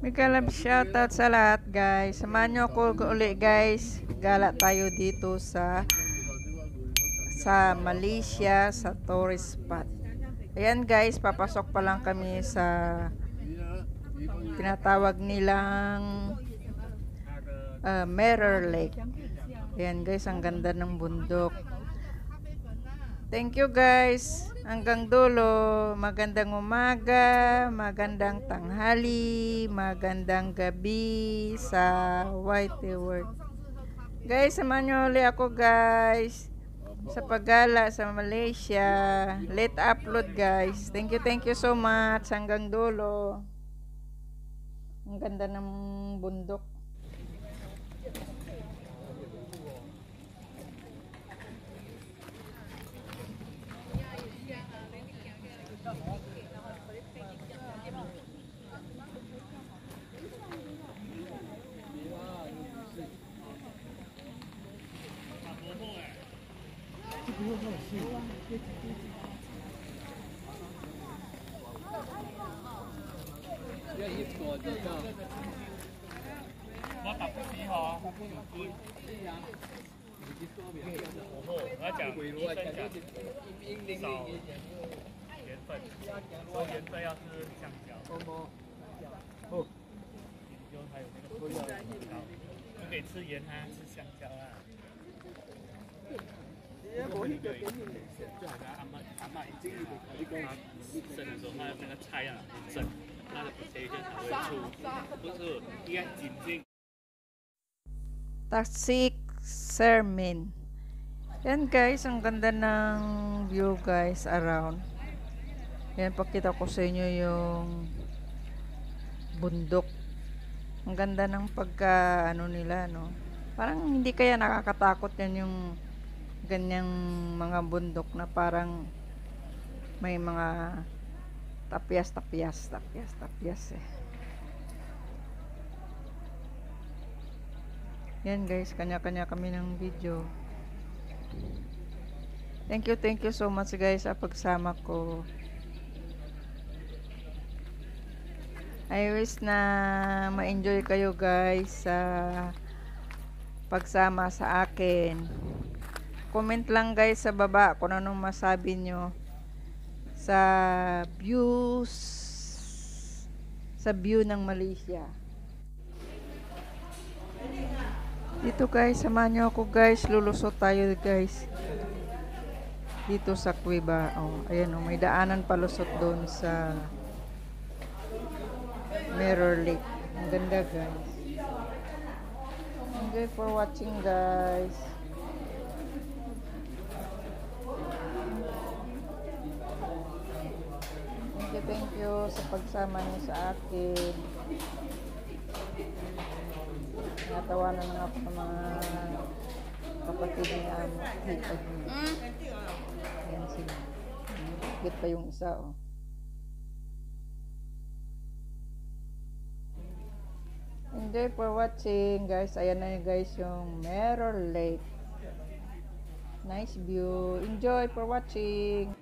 Mega love shoutout sa lahat guys. Samahan nyo ako uli guys. Gala tayo dito sa Malaysia sa tourist spot. Ayan guys, papasok pa lang kami sa tinatawag nilang Mirror Lake. Ayan guys, ang ganda ng bundok. Thank you guys. Hanggang dulo. Magandang umaga, magandang tanghali, magandang gabi sa White World. Guys, samahan nyo ulit ako guys sa paggala sa Malaysia. Late upload guys. Thank you so much. Hanggang dulo. Ang ganda ng bundok.就可以吃盐啊，吃香蕉啊。阿妈已经生的时候，他那个菜啊很整，他的 potato 才会出，不是应该紧紧。Tasik Sermin. Yan guys, ang ganda ng view guys around. Yan, pakita ko sa inyo yung bundok. Ang ganda ng pagka ano nila, no? Parang hindi kaya nakakatakot yan yung ganyang mga bundok na parang may mga tapyas eh. Yan guys, kanya-kanya kami ng video. Thank you so much guys sa pagsama ko. I wish na ma-enjoy kayo guys sa pagsama sa akin. Comment lang guys sa baba kung anong masabi nyo sa views, sa view ng Malaysia. Dito guys, samahan nyo ako guys, lulusot tayo guys dito sa Cueva. Oh, ayan oh, may daanan palusot doon sa Mirror Lake. Ang ganda guys. Enjoy for watching guys. Thank you sa pagsama niyo sa akin. Natawanan na ako ng mga kapatid ni Amo. Ayan sila. Higit pa yung isa oh. Enjoy for watching guys. Ayan na guys yung Mirror Lake. Nice view. Enjoy for watching.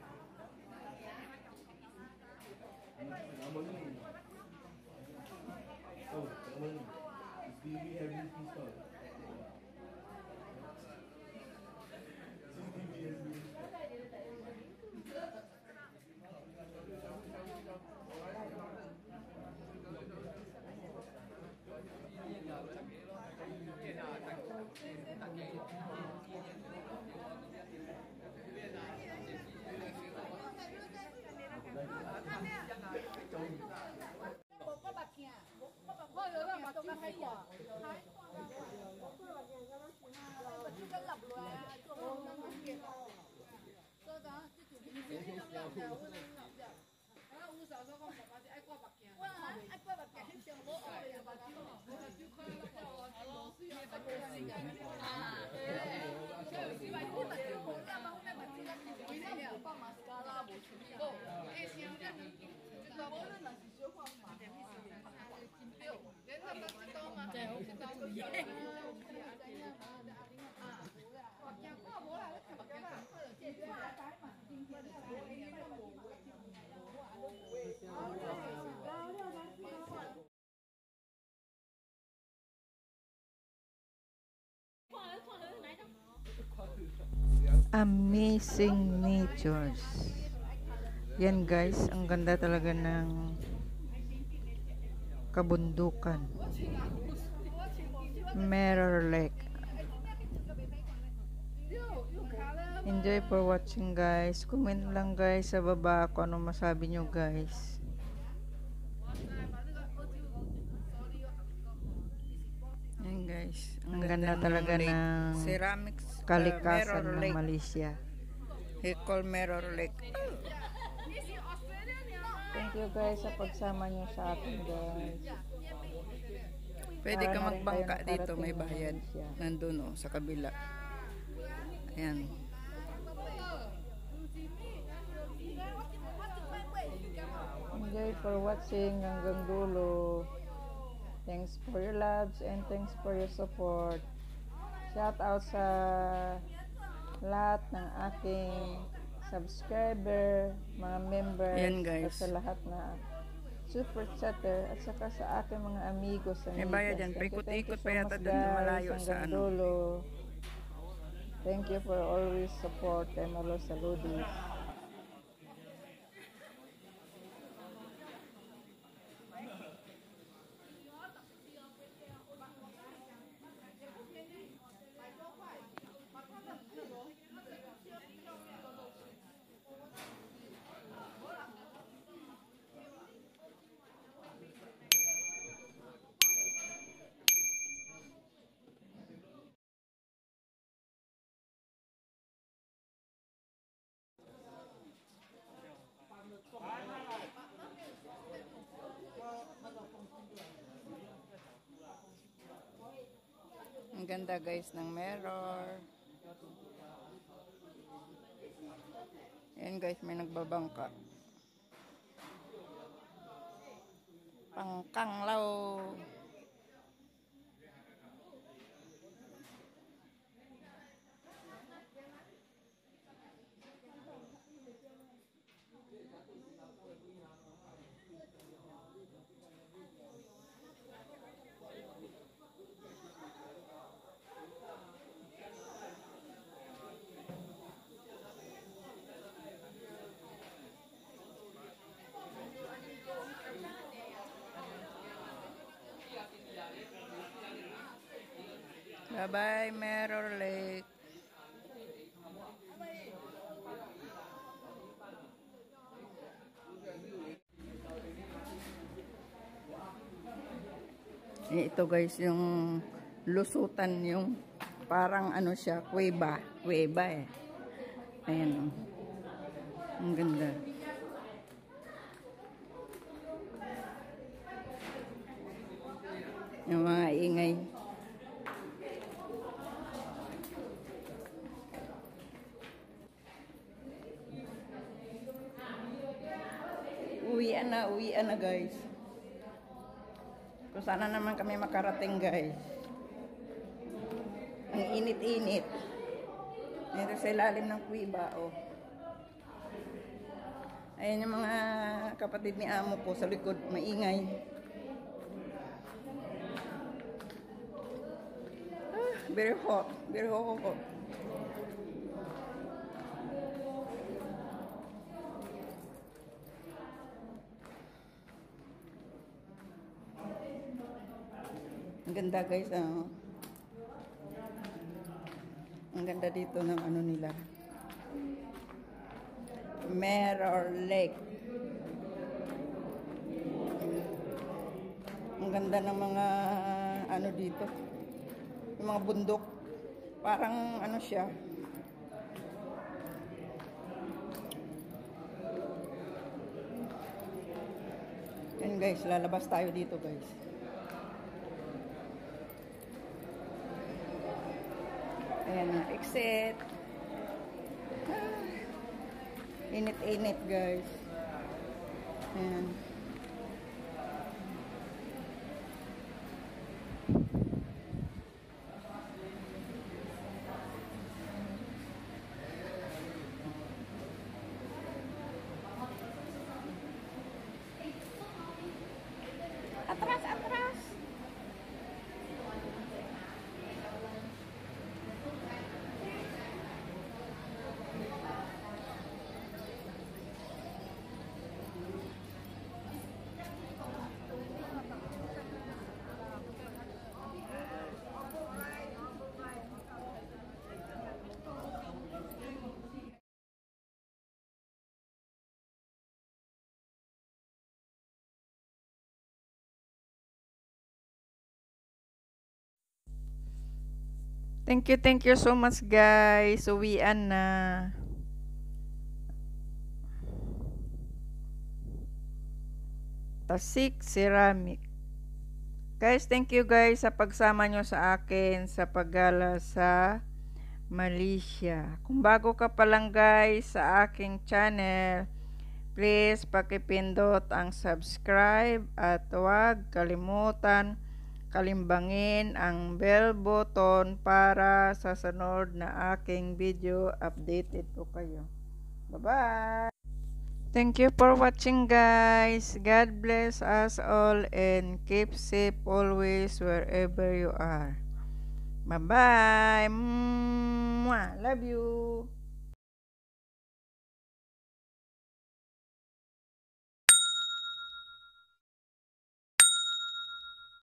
amazing natures. Yan guys, ang ganda talaga ng kabundukan. Mirror Lake. Enjoy for watching guys. Comment lang guys sa baba kung ano masabi nyo guys. Yan guys, ang ganda talaga ng ceramics kalikasan Mirror ng Lake. Malaysia. He called Mirror Lake. Thank you guys sa pagsama nyo sa atin guys. Pwede Para ka na rin magbangka kayo dito, may nakarating ng bayad. Malaysia. Nandun oh, sa kabila. Ayan. Enjoy for watching hanggang dulo. Thanks for your loves and thanks for your support. Shout out sa lahat ng aking subscriber, mga members, Ayan, guys. at sa lahat na super chatter at saka sa aking mga amigos sa May bayad yan. Paikot-ikot pa yata much, dun na malayo hanggang sa ano. dulo. Thank you for always support kay Malo Saludis. Ang ganda guys ng mirror. Ayan guys, may nagbabangka. Pangkanglaw. Bye-bye, Mirror Lake. Ito guys, yung lusutan, yung parang ano siya, kuweba. Kuweba eh. Ayan. Ang ganda. Yung mga ingay. Uwian na guys. Kung sana naman kami makarating guys. Ang init-init. Dito sa ilalim ng kuweba oh. Ayan yung mga kapatid ni amo ko sa likod, maingay. Very hot. Very hot. Ang ganda guys, ang ganda dito ng ano nila. Mirror Lake. Ang ganda ng mga ano dito. Yung mga bundok. Parang ano siya. Yan guys, lalabas tayo dito guys. Ayan na, exit. Init-init guys. Ayan. Atras, atras. Thank you so much guys. Uwian na. Tasik Ceramic. Guys, thank you guys sa pagsama nyo sa akin sa paggala sa Malaysia. Kung bago ka pa lang guys sa aking channel, please pakipindot ang subscribe at huwag kalimutan kalimbangin ang bell button para sa sunod na aking video updated po kayo. Bye-bye! Thank you for watching guys. God bless us all and keep safe always wherever you are. Bye-bye. Mwah. Love you.